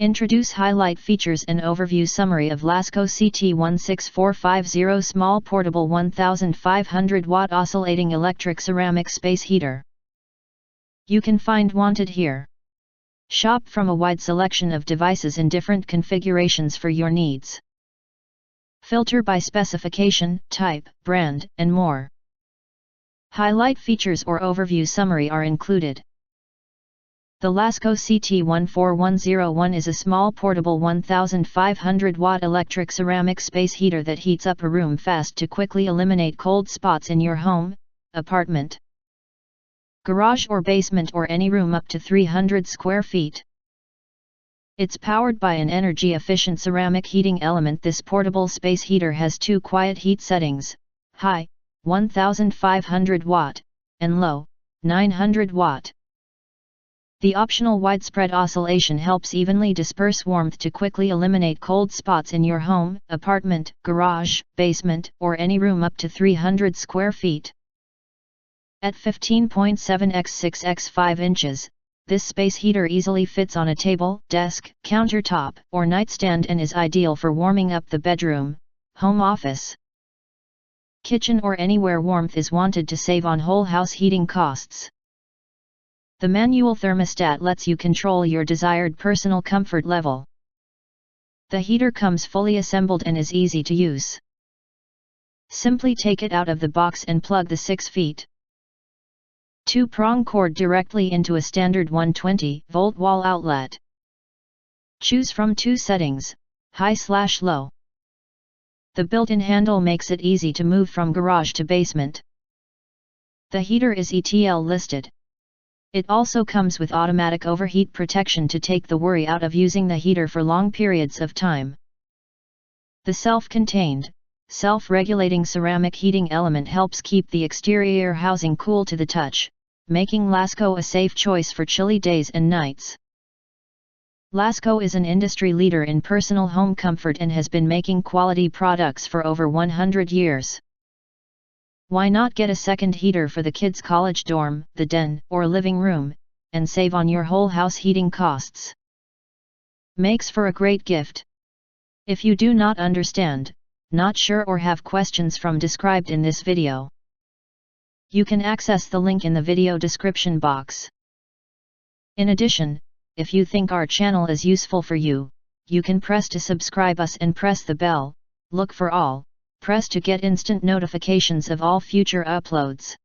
Introduce highlight features and overview summary of Lasko CT16450 Small Portable 1500W Oscillating Electric Ceramic Space Heater. You can find wanted here. Shop from a wide selection of devices in different configurations for your needs. Filter by specification, type, brand, and more. Highlight features or overview summary are included. The Lasko CT14101 is a small portable 1500W electric ceramic space heater that heats up a room fast to quickly eliminate cold spots in your home, apartment, garage or basement or any room up to 300 square feet. It's powered by an energy-efficient ceramic heating element. This portable space heater has two quiet heat settings, high, 1500 watt, and low, 900 watt. The optional widespread oscillation helps evenly disperse warmth to quickly eliminate cold spots in your home, apartment, garage, basement, or any room up to 300 square feet. At 15.7 x 6 x 5 inches, this space heater easily fits on a table, desk, countertop, or nightstand and is ideal for warming up the bedroom, home office, kitchen or anywhere warmth is wanted to save on whole house heating costs. The manual thermostat lets you control your desired personal comfort level. The heater comes fully assembled and is easy to use. Simply take it out of the box and plug the 6 feet 2-prong cord directly into a standard 120-volt wall outlet. Choose from two settings, high/low. The built-in handle makes it easy to move from garage to basement. The heater is ETL listed. It also comes with automatic overheat protection to take the worry out of using the heater for long periods of time. The self-contained, self-regulating ceramic heating element helps keep the exterior housing cool to the touch, making Lasko a safe choice for chilly days and nights. Lasko is an industry leader in personal home comfort and has been making quality products for over 100 years. Why not get a second heater for the kids' college dorm, the den, or living room, and save on your whole house heating costs? Makes for a great gift. If you do not understand, not sure or have questions from described in this video, you can access the link in the video description box. In addition, if you think our channel is useful for you, you can press to subscribe us and press the bell, look for all, press to get instant notifications of all future uploads.